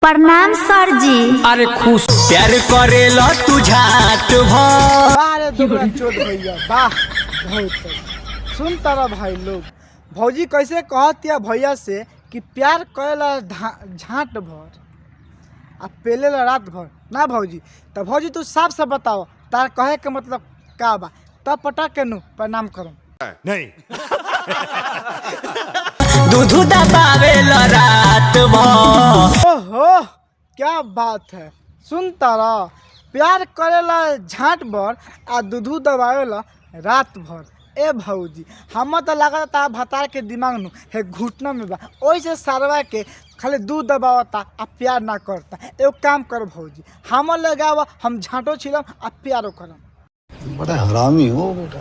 प्रणाम सर जी। अरे खुश प्यार करेला तू झाट अरे दुबरा चोद भैया वाह बहुत सुन तारा भाई लोग भौजी कैसे कहतिया भैया से कि प्यार करेला झाट भर आ पेलेला रात भर ना भौजी। तो भौजी तू साफ से बताओ तार कहे के मतलब का बा तब पटक के नु प्रणाम करो नहीं। दूध दबावेला रात भर। ओहो क्या बात है। सुन तारा प्यार करेला झाट भर आ दूधू दबावेला रात भर। ए भौजी हम तो लागत ता भतार के दिमाग नु है घुटना में बा ओइसे सरवा के खाली दूध दबावता आ प्यार ना करता। एगो काम कर भौजी हम लगाव हम झाटो छिलम आ प्यारो करम। बड़ा हरामी हो बेटा।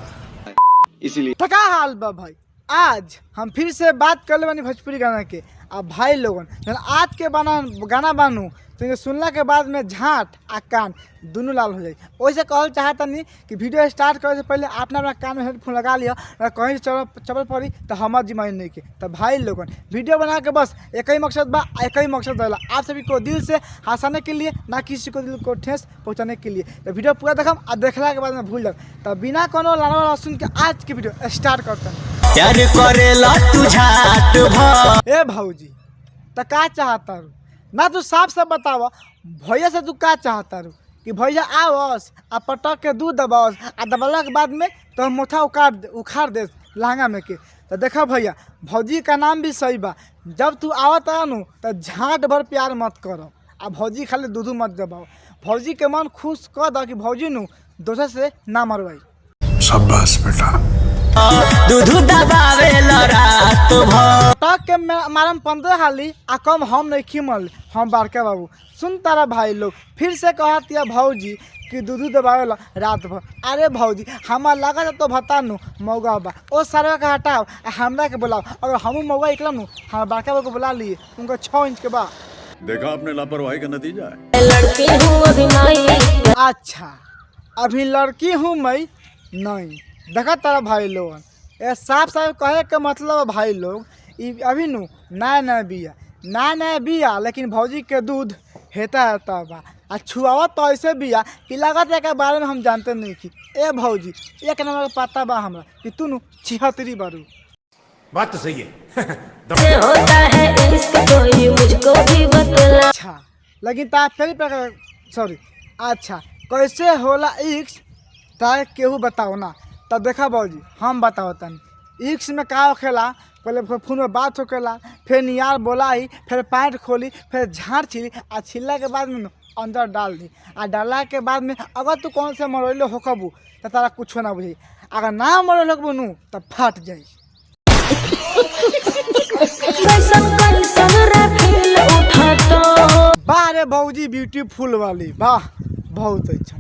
इसलिए तो का हाल बा भाई आज हम फिर से बात कर ले बानी भोजपुरी गाना के। अब भाई लोगन जब आज के गाना बानू तो सुनला के बाद में झाट आ कान दोनों लाल हो जाए। वैसे कहल चाहता नहीं कि वीडियो स्टार्ट करे से पहले अपना अपना कान में हेडफोन लगा लिया और कहीं चबल पड़ी तो हमार जिम्मेदारी नहीं के। तो भाई लोगन वीडियो बना के बस एक ही मकसद बा एक ही मकसद रहेला आप सभी को दिल से हंसाने के लिए ना किसी को दिल को ठेस पहुँचाने के लिए। तो वीडियो पूरा देखम और देखला के बाद में भूल जाओ। तो बिना कोनो लाना वाला सुन के आज की वीडियो स्टार्ट करते हैं। प्यार करेला तू झाट भर। ए भौजी तो का चाहता रू ना तू साफ से बतावा भैया से तू का चाहता रू कि भैया आवस आ पटक के दूध दबावस आ दबाला के बाद में तो मोथा उखाड़ दे लहंगा में के। तो देखा भैया भौजी का नाम भी सही बा। जब तू आवत नु तो झाट भर प्यार मत करो आ भौजी खाली दूध मत दबाओ। भौजी के मन खुश कर दो कि भौजी नु दोसर से ना मरवाई। शाबाश बेटा। दूध दबावेला रात भर। टक के मारम 15 हाली आ कम हम नहीं खिमल हम बारका बाबू। सुन तारा भाई लोग फिर से कहतिया भौजी कि दूध दबावेला रात भर। अरे भौजी हमार लगा तो बतानू मौगा बा ओ सारे का हटाओ हमरा के बुलाओ। अगर हम मौगा निकला नु हम बारका बाबू को बुला लिए उनका 6 इंच के बा। देखा आपने लापरवाही का नतीजा है। लड़की हूँ अभी नहीं। अच्छा अभी लड़की हूँ मैं नहीं। देखा तारा भाई लोगन ये साफ साफ कहे के मतलब भाई लोग अभी नु नया बिया लेकिन भौजी के दूध हेता बा आ छुआवत तो ऐसे बिया कि लागत है के बारे में हम जानते नहीं कि ए भौजी एक नंबर पता बा हमरा कि तू नु 76 बारू। बात तो सही है। होता है इश्क कोई मुझको भी बतला। अच्छा लेकिन ता फिर सॉरी अच्छा कैसे होला इश्क ता केहू बताओ ना। तब देखा भौजी हम बताओ तनी इश्क में का होखेला। पहले फोन में बात होकेला फिर नियार बोलाई फिर पैंट खोली फिर झाड़ छिली आ छिलला के बाद में अंदर डाल दी आ डाला के बाद में अगर तू कौन से मरैलो होकबू तो तारा कुछ ना बुझी। अगर ना मरल होकबू नु तो फट जाई। वाह रे भौजी ब्यूटीफुल वाली वाह बहुत अच्छा।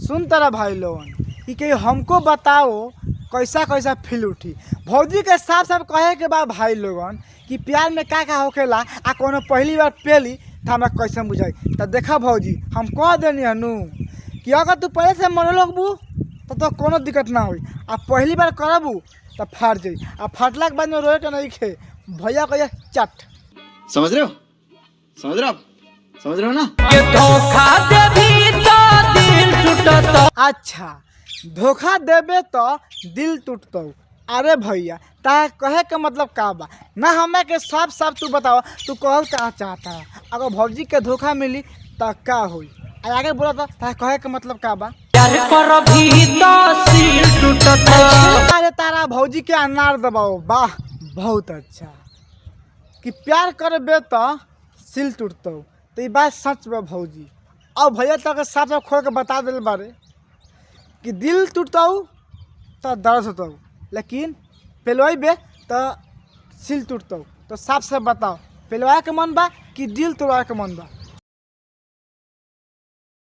सुन तारा भाई लोगन कि हमको बताओ कैसा कैसा फील उठी। भौजी के साफ साफ कहे के बाद भाई लोगन कि प्यार में का होकेला आ कोनो पहली बार पेली तो हमरा कैसे बुझाई। तो देखा भौजी हम कह देनी हनु कि अगर तू पहले से मरल होबू तो कोनो दिक्कत ना होई आ पहली बार करबू तो फाट जाई आ फाटला के बाद में रोए के नहीं खे भैया कहिए चट। समझ रहे हो ना। ये धोखा देबी तो दिल टूटत। अच्छा धोखा देबे तो दिल टूटतो। अरे भैया ता कहे के मतलब का बा ना हमें के साफ साफ तू बताओ तू कहल का चाहता है। अगर भौजी के धोखा मिली तो का होई आगे बोला तो ता कहे के मतलब का बा। प्यार करबी तो दिल टूटत। अरे तारा भौजी के अनार दबाओ वाह बहुत अच्छा कि प्यार करबे तो सिल टूटतो। तो ये बात सच बा भौजी। अब भैया तक साफ साफ खोल के बता दिल बारे कि दिल टूटता तो दर्द होता लेकिन पेलवाइबे तो सिल टूटता। तो साफ साफ बताओ पेलवा के मन बा कि दिल तोड़वा के मन बा।